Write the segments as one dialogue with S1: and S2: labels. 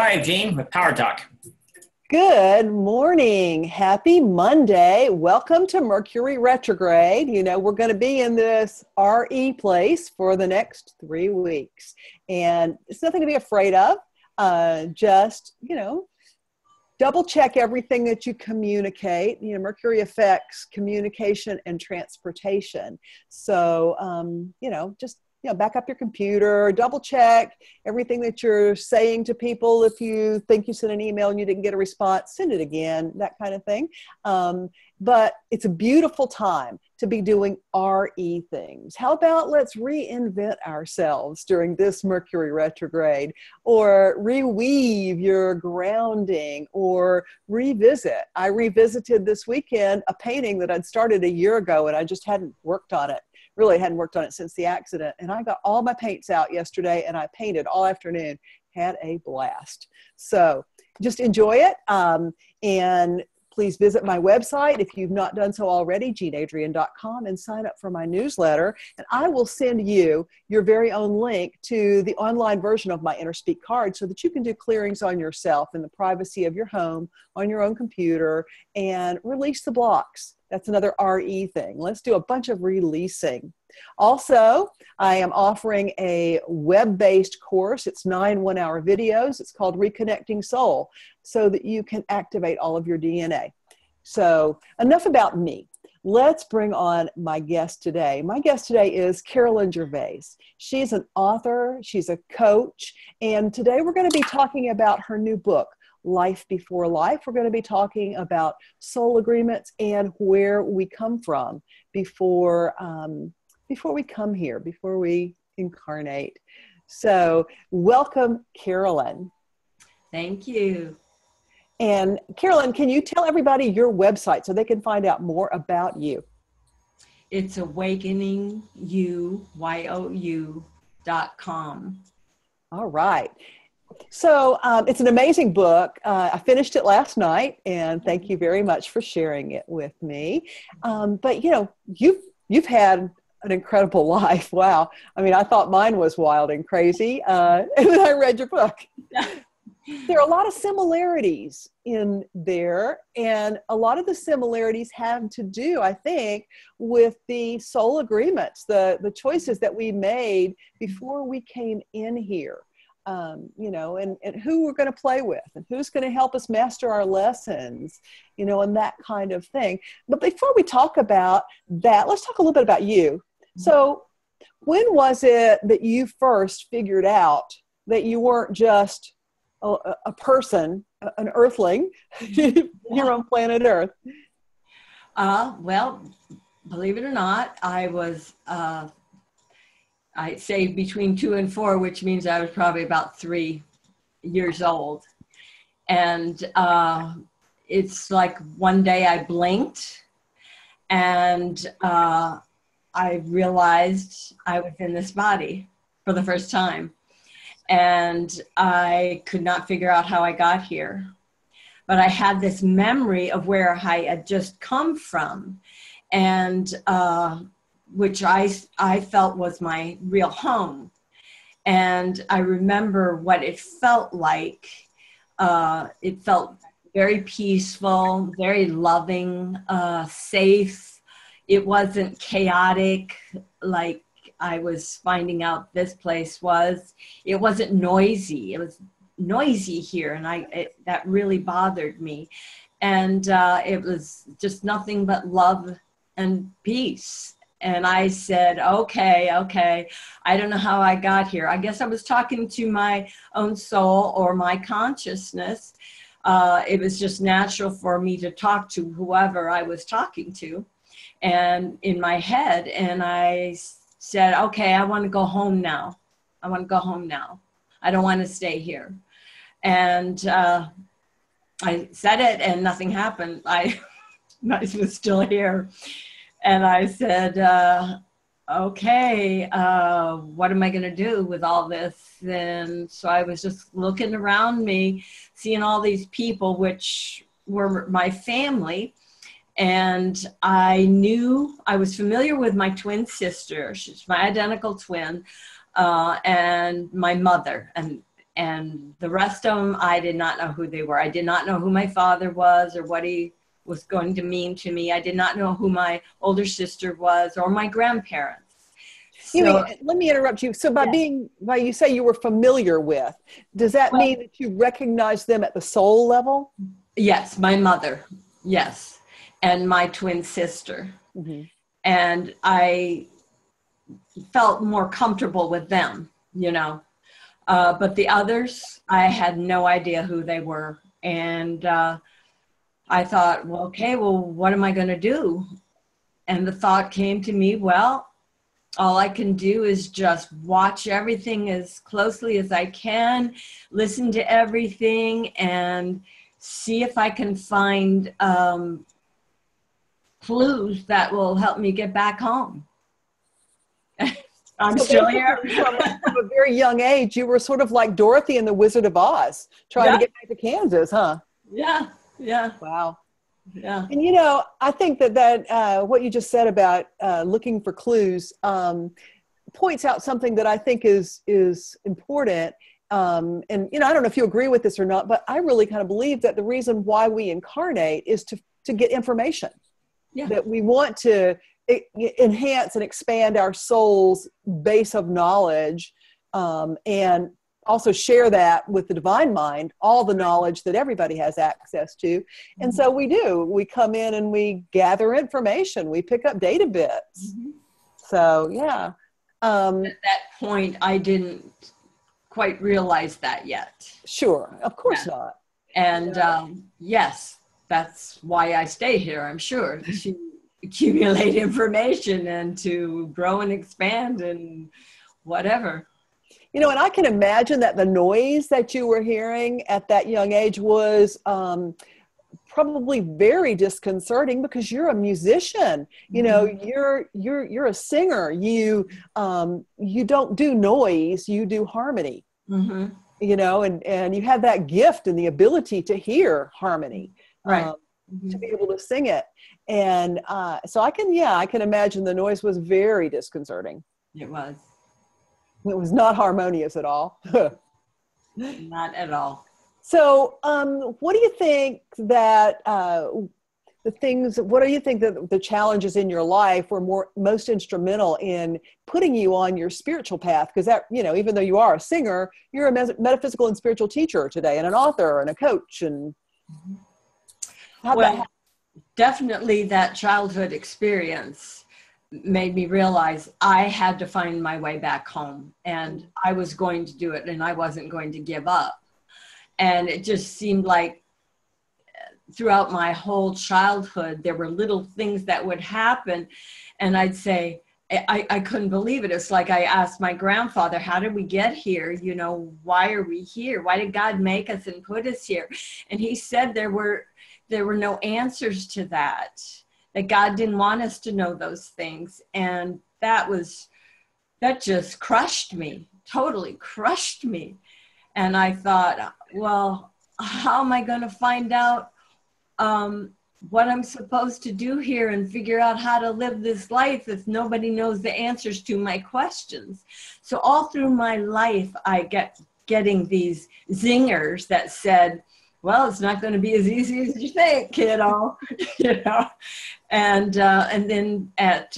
S1: live, Gene, with Power Talk.
S2: Good morning. Happy Monday. Welcome to Mercury retrograde. You know, we're going to be in this RE place for the next 3 weeks. And it's nothing to be afraid of. Just, double check everything that you communicate. Mercury affects communication and transportation. So, back up your computer, double check everything that you're saying to people. If you think you sent an email and you didn't get a response, send it again, that kind of thing. But it's a beautiful time to be doing RE things. How about let's reinvent ourselves during this Mercury retrograde, or reweave your grounding, or revisit. I revisited this weekend a painting that I'd started a year ago and I just hadn't worked on it. Really hadn't worked on it since the accident. And I got all my paints out yesterday and I painted all afternoon. Had a blast. So just enjoy it. And please visit my website if you've not done so already, jeanadrienne.com, and sign up for my newsletter. And I will send you your very own link to the online version of my Inner Speak card so that you can do clearings on yourself in the privacy of your home, on your own computer, and release the blocks. That's another RE thing. Let's do a bunch of releasing. Also, I am offering a web-based course. It's 9 one-hour videos. It's called Reconnecting Soul, so that you can activate all of your DNA. So enough about me. Let's bring on my guest today. My guest today is Carolyn Gervais. She's an author. She's a coach. And today we're going to be talking about her new book, Life Before Life. We're going to be talking about soul agreements and where we come from before we come here, before we incarnate. So welcome, Carolyn.
S3: Thank you.
S2: And Carolyn, can you tell everybody your website so they can find out more about you?
S3: It's awakeningyou.com.
S2: All right. So it's an amazing book. I finished it last night, and thank you very much for sharing it with me. But you've had an incredible life. Wow. I mean, I thought mine was wild and crazy, and then I read your book. There are a lot of similarities in there, and a lot of the similarities have to do, I think, with the soul agreements, the choices that we made before we came in here. And who we're going to play with and who's going to help us master our lessons, and that kind of thing. But before we talk about that, let's talk a little bit about you. So when was it that you first figured out that you weren't just a person, an earthling, here on planet Earth?
S3: Well, believe it or not, I was... I'd say between 2 and 4, which means I was probably about 3 years old. And it's like one day I blinked and I realized I was in this body for the first time. And I could not figure out how I got here. But I had this memory of where I had just come from. And which I felt was my real home. And I remember what it felt like. It felt very peaceful, very loving, safe. It wasn't chaotic like I was finding out this place was. It wasn't noisy. It was noisy here, and that really bothered me. And it was just nothing but love and peace. And I said, okay, I don't know how I got here. I guess I was talking to my own soul or my consciousness. It was just natural for me to talk to whoever I was talking to, and in my head. And I said, okay, I want to go home now. I don't want to stay here. And I said it and nothing happened. I was still here. And I said, okay, what am I going to do with all this? And so I was just looking around me, seeing all these people, which were my family. And I was familiar with my twin sister. She's my identical twin, and my mother. And And the rest of them, I did not know who they were. I did not know who my father was or what he was going to mean to me. I did not know who my older sister was or my grandparents.
S2: You
S3: So,
S2: mean, let me interrupt you. So by
S3: yeah.
S2: by you say you were familiar with, does that
S3: Well,
S2: mean that you recognize them at the soul level?
S3: yes, my mother, yes, and my twin sister.
S2: Mm-hmm.
S3: And I felt more comfortable with them, you know. But the others, I had no idea who they were. And I thought, well, okay, well, what am I going to do? And the thought came to me, well, all I can do is just watch everything as closely as I can, listen to everything, and see if I can find clues that will help me get back home. I'm
S2: So
S3: still here.
S2: basically, from a very young age, you were sort of like Dorothy in the Wizard of Oz, trying to
S3: Yeah,
S2: get back to Kansas, huh?
S3: yeah, yeah,
S2: Wow.
S3: yeah.
S2: And you know, I think that what you just said about looking for clues points out something that I think is important. And you know, I don't know if you agree with this or not, but I really kind of believe that the reason why we incarnate is to get information.
S3: Yeah.
S2: That we want to enhance and expand our soul's base of knowledge, and also share that with the divine mind, all the knowledge that everybody has access to. And so we do. We come in and we gather information. We pick up data bits.
S3: Mm-hmm.
S2: So, yeah.
S3: At that point, I didn't quite realize that yet.
S2: Sure. Of course
S3: Yeah.
S2: not.
S3: And yes, that's why I stay here, I'm sure, to accumulate information and to grow and expand and whatever.
S2: You know, and I can imagine that the noise that you were hearing at that young age was probably very disconcerting because you're a musician. You know, you're a singer. You don't do noise, you do harmony.
S3: Mm-hmm.
S2: You know, and you have that gift and the ability to hear harmony,
S3: Right.
S2: to be able to sing it. And so I can imagine the noise was very disconcerting.
S3: It was.
S2: It was not harmonious at all.
S3: Not at all.
S2: So, what do you think that what do you think that the challenges in your life were most instrumental in putting you on your spiritual path? Because that, you know, even though you are a singer, you're a metaphysical and spiritual teacher today, and an author and a coach. And how'd that happen?
S3: Definitely that childhood experience made me realize I had to find my way back home, and I was going to do it, and I wasn't going to give up. And it just seemed like throughout my whole childhood, there were little things that would happen. And I'd say, I couldn't believe it. It's like I asked my grandfather, how did we get here? You know, why are we here? Why did God make us and put us here? And he said there were no answers to that God didn't want us to know those things. And that just crushed me, totally crushed me. And I thought, well, how am I going to find out what I'm supposed to do here and figure out how to live this life if nobody knows the answers to my questions? So all through my life, I getting these zingers that said, well, it's not going to be as easy as you think, kiddo. You know? And then at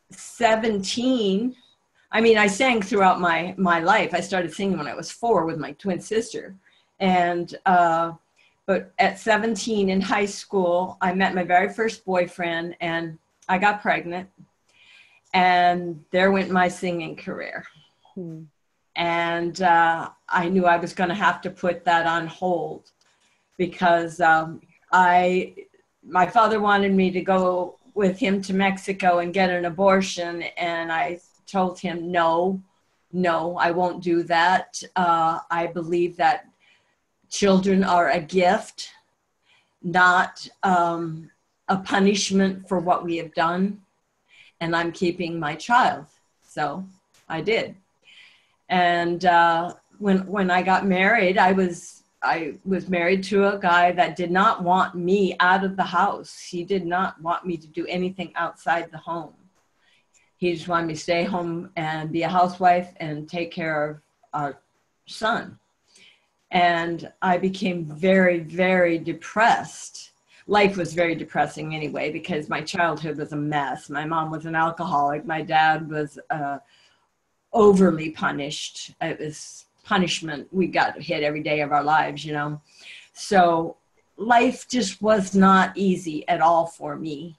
S3: 17, I mean, I sang throughout my life. I started singing when I was 4 with my twin sister. And but at 17 in high school, I met my very first boyfriend, and I got pregnant. And there went my singing career. And I knew I was going to have to put that on hold because my father wanted me to go with him to Mexico and get an abortion. And I told him, no, I won't do that. I believe that children are a gift, not a punishment for what we have done. And I'm keeping my child. So I did. And when I got married, I was married to a guy that did not want me out of the house. He did not want me to do anything outside the home. He just wanted me to stay home and be a housewife and take care of our son. And I became very, very depressed. Life was very depressing anyway, because my childhood was a mess. My mom was an alcoholic. My dad was overly punished. It was punishment. We got hit every day of our lives, you know. So life just was not easy at all for me.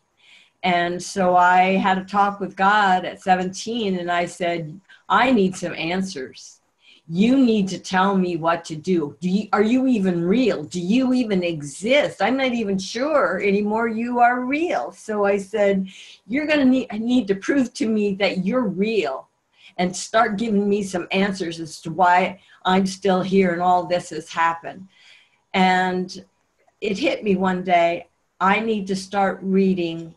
S3: And so I had a talk with God at 17, and I said, I need some answers. You need to tell me what to do. Are you even real? Do you even exist? I'm not even sure anymore you are real. So I said, you're going to need to prove to me that you're real, and start giving me some answers as to why I'm still here and all this has happened. And it hit me one day, I need to start reading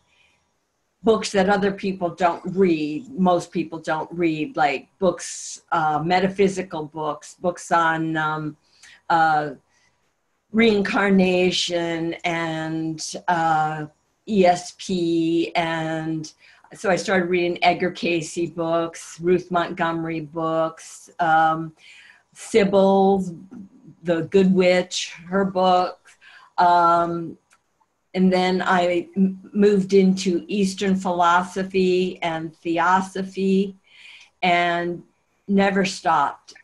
S3: books that other people don't read, most people don't read, like books, metaphysical books, books on reincarnation and ESP. And so I started reading Edgar Cayce books, Ruth Montgomery books, Sybil, the Good Witch, her book. And then I moved into Eastern philosophy and theosophy, and never stopped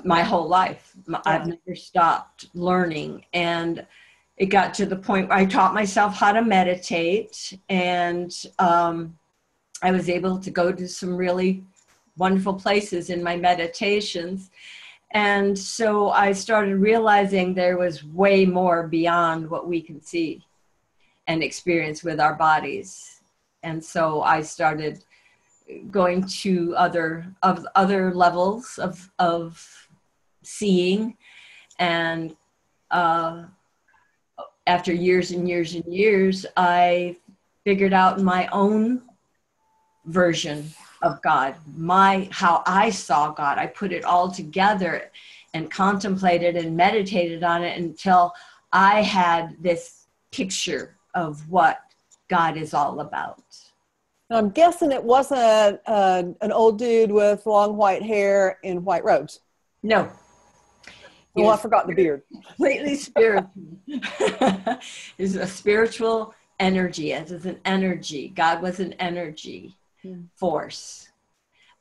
S3: my whole life. I've never stopped learning. And it got to the point where I taught myself how to meditate, and I was able to go to some really wonderful places in my meditations. And so I started realizing there was way more beyond what we can see and experience with our bodies. And so I started going to other levels of seeing. And after years and years and years, I figured out my own version of God, how I saw God. I put it all together and contemplated and meditated on it until I had this picture of what God is all about.
S2: I'm guessing it wasn't an old dude with long white hair in white robes.
S3: No.
S2: Oh, I forgot the beard.
S3: Completely spiritual. It's a spiritual energy. It is an energy. God was an energy force.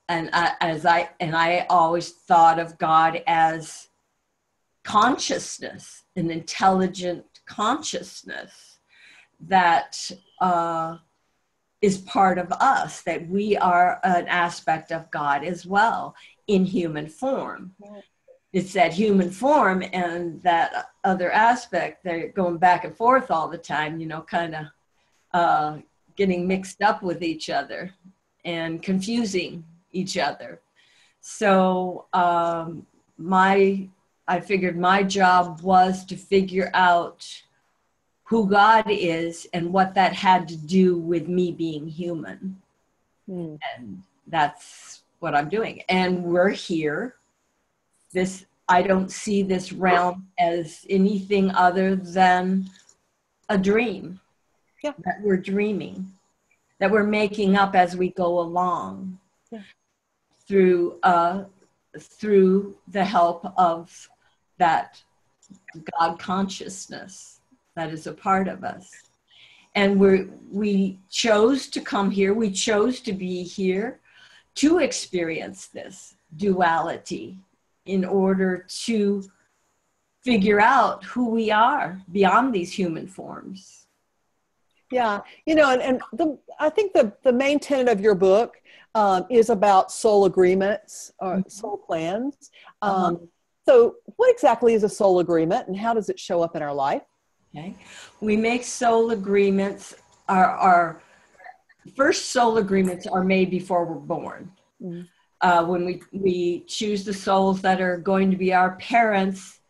S3: And I always thought of God as consciousness, an intelligent consciousness that is part of us, that we are an aspect of God as well in human form. It's that human form and that other aspect, they're going back and forth all the time, you know, kind of getting mixed up with each other and confusing each other. So I figured my job was to figure out who God is and what that had to do with me being human. And that's what I'm doing. And we're here. I don't see this realm as anything other than a dream. Yeah. That we're dreaming, that we're making up as we go along. Yeah. Through the help of that God consciousness that is a part of us. And we chose to come here. We chose to be here to experience this duality in order to figure out who we are beyond these human forms.
S2: Yeah, you know, I think the main tenet of your book is about soul agreements or soul plans. So what exactly is a soul agreement, and how does it show up in our life?
S3: Okay, we make soul agreements. Our first soul agreements are made before we're born. When we choose the souls that are going to be our parents,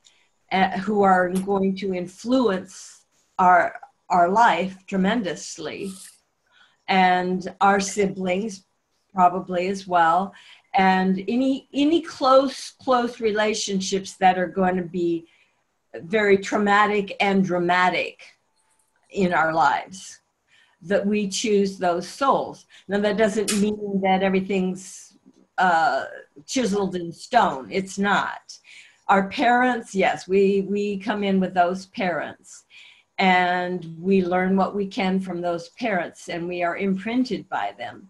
S3: who are going to influence our life tremendously, and our siblings probably as well, and any close relationships that are going to be very traumatic and dramatic in our lives, that we choose those souls. Now that doesn't mean that everything's chiseled in stone. It's not. Our parents, yes, we come in with those parents, and we learn what we can from those parents, and we are imprinted by them.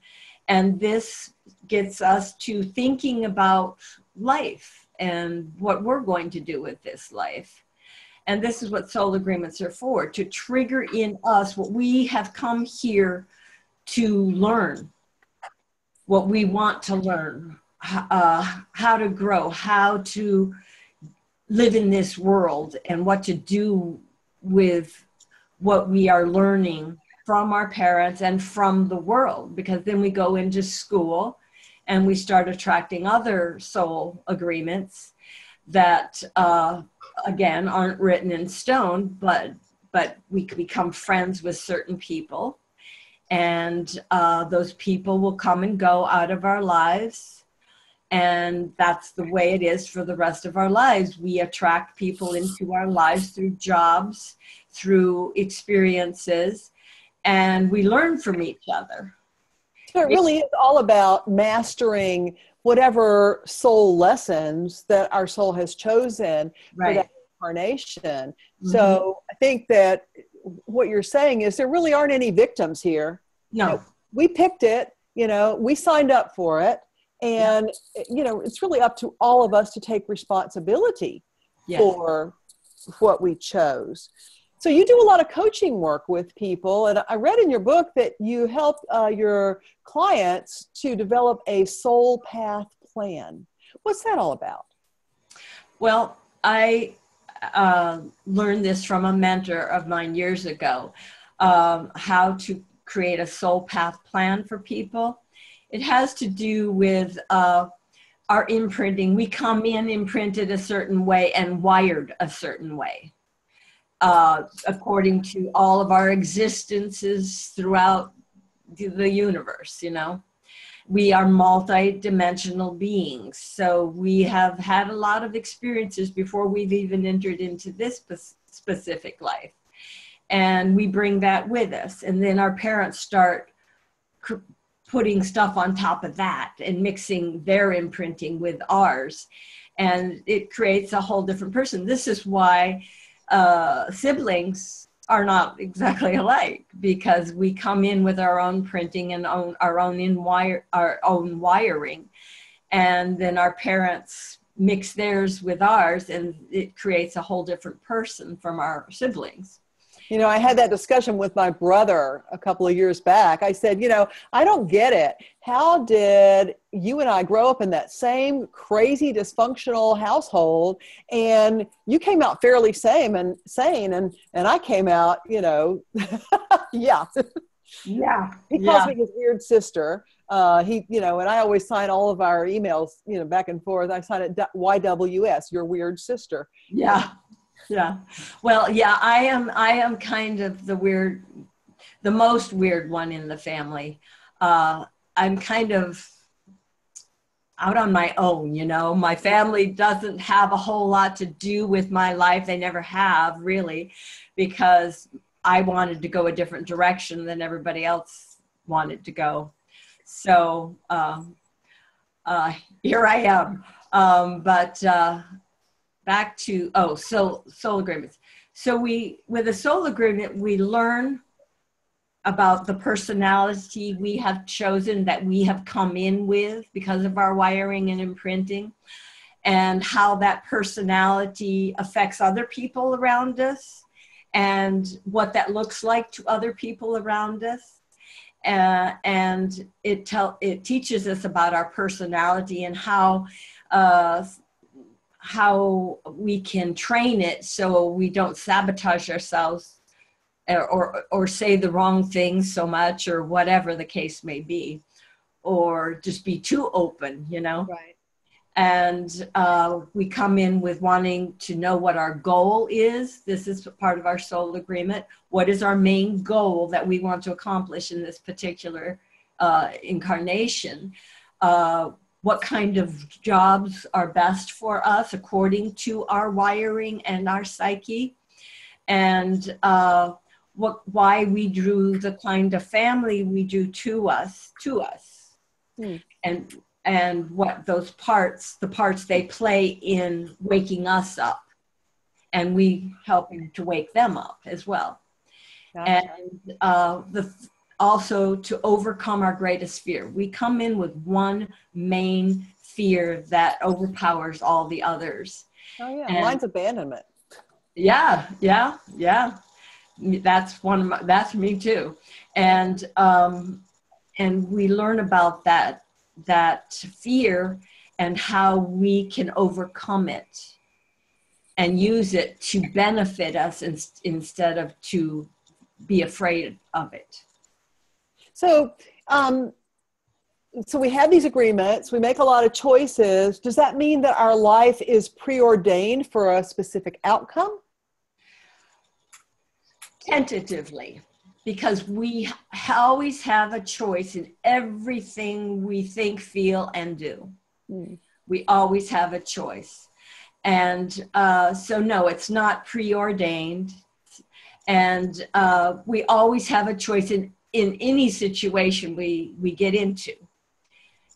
S3: And this gets us to thinking about life and what we're going to do with this life. And this is what soul agreements are for, to trigger in us what we have come here to learn, what we want to learn, how to grow, how to live in this world, and what to do with what we are learning from our parents and from the world. Because then we go into school and we start attracting other soul agreements that, again, aren't written in stone, but we can become friends with certain people. And those people will come and go out of our lives. And that's the way it is for the rest of our lives. We attract people into our lives through jobs, through experiences, and we learn from each other.
S2: So it really is all about mastering whatever soul lessons that our soul has chosen for that incarnation. Mm-hmm. So I think that what you're saying is there really aren't any victims here.
S3: No.
S2: You know, we picked it, we signed up for it. And, it's really up to all of us to take responsibility for what we chose. So you do a lot of coaching work with people. And I read in your book that you help your clients to develop a soul path plan. What's that all about?
S3: Well, I learned this from a mentor of mine years ago, how to create a soul path plan for people. It has to do with our imprinting. We come in imprinted a certain way and wired a certain way, according to all of our existences throughout the universe, We are multi-dimensional beings. So we have had a lot of experiences before we've even entered into this specific life. And we bring that with us. And then our parents start putting stuff on top of that and mixing their imprinting with ours. And it creates a whole different person. This is why siblings are not exactly alike, because we come in with our own printing and our own wiring. And then our parents mix theirs with ours, and it creates a whole different person from our siblings.
S2: I had that discussion with my brother a couple of years back. I said, I don't get it. How did you and I grow up in that same crazy dysfunctional household, and you came out fairly sane and I came out, yeah.
S3: Yeah.
S2: He calls me his weird sister. And I always sign all of our emails, back and forth. I sign it YWS, your weird sister.
S3: Yeah. Yeah. Well, yeah, I am kind of the most weird one in the family. I'm kind of out on my own, My family doesn't have a whole lot to do with my life. They never have, really, because I wanted to go a different direction than everybody else wanted to go. So here I am. Back to, soul agreements. So with a soul agreement, we learn about the personality we have chosen, that we have come in with because of our wiring and imprinting, and how that personality affects other people around us, and what that looks like to other people around us. And it teaches us about our personality and how we can train it so we don't sabotage ourselves or say the wrong things so much, or whatever the case may be, or just be too open,
S2: Right.
S3: And we come in with wanting to know what our goal is. This is part of our soul agreement. What is our main goal that we want to accomplish in this particular incarnation? What kind of jobs are best for us according to our wiring and our psyche, and why we drew the kind of family we drew to us. And and what those parts, the parts they play in waking us up, and we helping to wake them up as well.
S2: Gotcha.
S3: And also to overcome our greatest fear. We come in with one main fear that overpowers all the others.
S2: Oh yeah,
S3: And
S2: mine's abandonment.
S3: yeah. That's me too. And we learn about that fear and how we can overcome it and use it to benefit us instead of to be afraid of it.
S2: So, so we have these agreements, we make a lot of choices. Does that mean that our life is preordained for a specific outcome?
S3: Tentatively, because we always have a choice in everything we think, feel, and do. We always have a choice. And so no, it's not preordained. And we always have a choice in any situation we get into.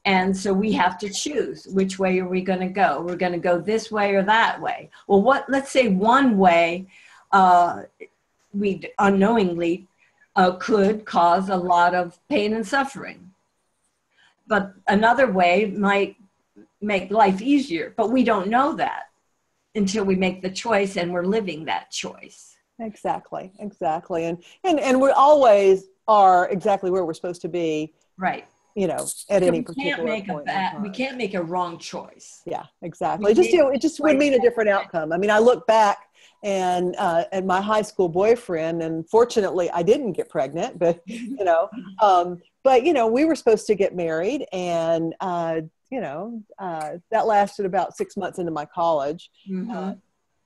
S3: And so we have to choose which way are we going to go. We're going to go this way or that way. Well, let's say one way we unknowingly could cause a lot of pain and suffering. But another way might make life easier, but we don't know that until we make the choice and we're living that choice.
S2: Exactly. And we always are exactly where we're supposed to be.
S3: Right.
S2: You know, at any particular point.
S3: We can't make a wrong choice.
S2: Yeah, exactly. It just would mean a different outcome. I mean, I look back and my high school boyfriend, and fortunately I didn't get pregnant, but we were supposed to get married, and that lasted about 6 months into my college.
S3: Mm-hmm.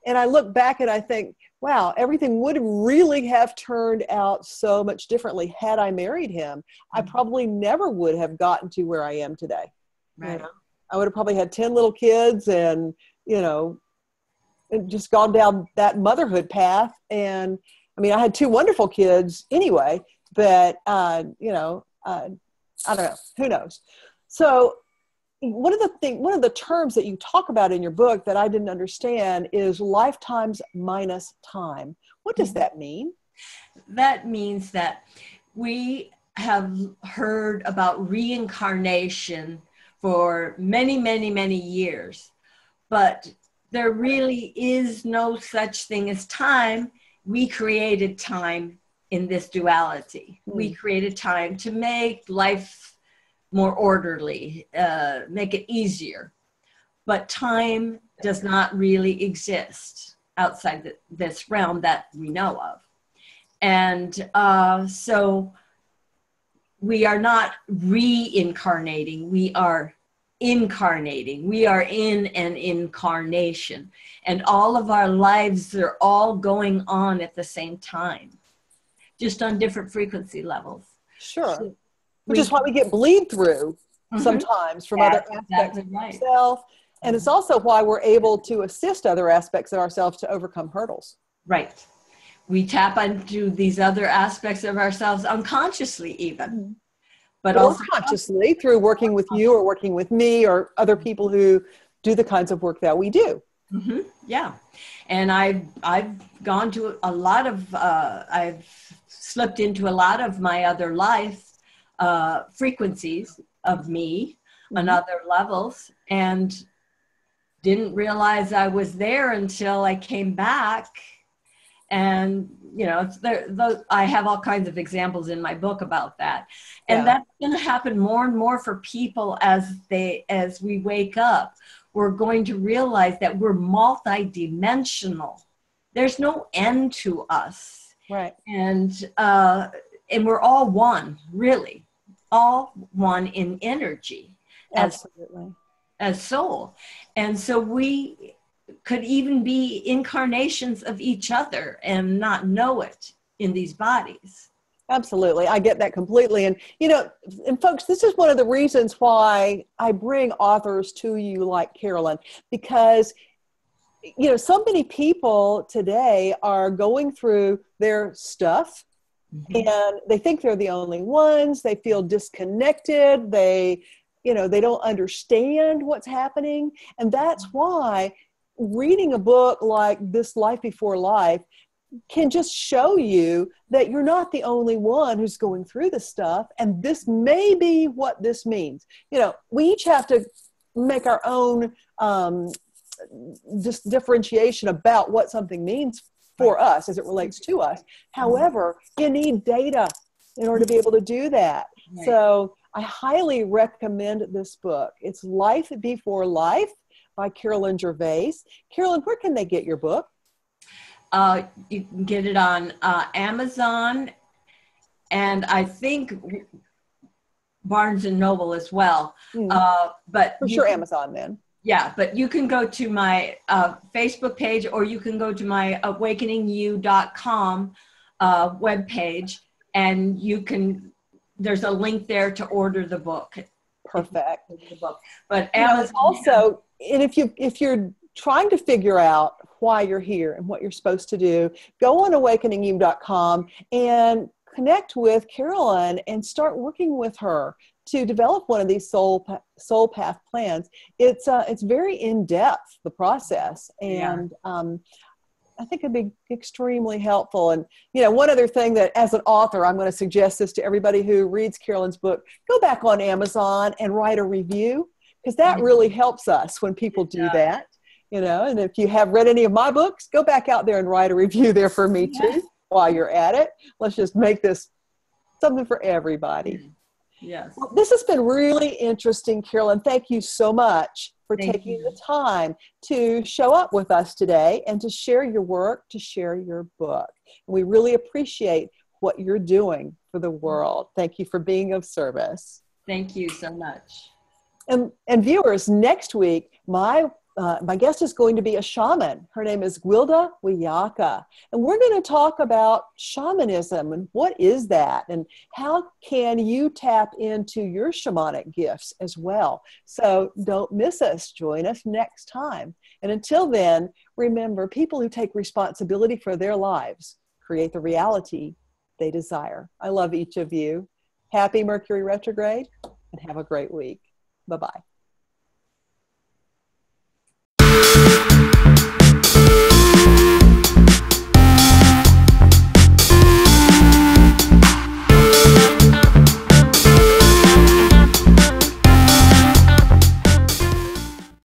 S2: And I look back and I think, wow, everything would really have turned out so much differently had I married him. I probably never would have gotten to where I am today.
S3: Right.
S2: You know? I would have probably had 10 little kids and, just gone down that motherhood path. And I mean, I had 2 wonderful kids anyway, but, I don't know, who knows? So one of the terms that you talk about in your book that I didn't understand is lifetimes minus time. What does that mean?
S3: That means that we have heard about reincarnation for many, many, many years, but there really is no such thing as time. We created time in this duality. We created time to make life more orderly, make it easier. But time does not really exist outside this realm that we know of. And so we are not reincarnating, we are incarnating. We are in an incarnation. And all of our lives are all going on at the same time, just on different frequency levels.
S2: Sure. So which is why we get bleed through sometimes from other aspects of ourselves. And it's also why we're able to assist other aspects of ourselves to overcome hurdles.
S3: Right. We tap into these other aspects of ourselves unconsciously even. But also
S2: consciously through working with you or working with me or other people who do the kinds of work that we do.
S3: Mm-hmm. Yeah. And I've gone to a lot of, I've slipped into a lot of my other life frequencies of me on other levels, and didn't realize I was there until I came back. And, I have all kinds of examples in my book about that. And that's going to happen more and more for people as we wake up. We're going to realize that we're multidimensional. There's no end to us.
S2: Right.
S3: And we're all one, really, all one in energy.
S2: Absolutely.
S3: As soul. And so we could even be incarnations of each other and not know it in these bodies.
S2: Absolutely. I get that completely. And, and folks, this is one of the reasons why I bring authors to you like Carolyn, because, so many people today are going through their stuff and they think they're the only ones. They feel disconnected. They they don't understand what's happening. And that's why reading a book like This Life Before Life can just show you that you're not the only one who's going through this stuff. And this may be what this means. We each have to make our own just differentiation about what something means for us as it relates to us. However, you need data in order to be able to do that. Right. So I highly recommend this book. It's Life Before Life by Carolyn Gervais. Carolyn, where can they get your book?
S3: You can get it on Amazon, and I think Barnes and Noble as well. But
S2: for sure, Amazon then.
S3: Yeah, but you can go to my Facebook page, or you can go to my awakeningyou.com webpage, and there's a link there to order the book.
S2: Perfect.
S3: The book. But Amazon
S2: also, and if you're trying to figure out why you're here and what you're supposed to do, go on awakeningyou.com and connect with Carolyn and start working with her to develop one of these soul path plans. It's very in-depth, the process, and I think it'd be extremely helpful. And one other thing that, as an author, I'm going to suggest this to everybody who reads Carolyn's book: go back on Amazon and write a review, because that really helps us when people do that. And if you have read any of my books, go back out there and write a review there for me too while you're at it. Let's just make this something for everybody.
S3: Yes.
S2: Well, this has been really interesting, Carolyn. Thank you so much for taking the time to show up with us today and to share your work, to share your book. We really appreciate what you're doing for the world. Thank you for being of service.
S3: Thank you so much.
S2: And viewers, next week, my guest is going to be a shaman. Her name is Gwilda Wiyaka. And we're going to talk about shamanism and what is that and how can you tap into your shamanic gifts as well. So don't miss us. Join us next time. And until then, remember, people who take responsibility for their lives create the reality they desire. I love each of you. Happy Mercury retrograde and have a great week. Bye-bye.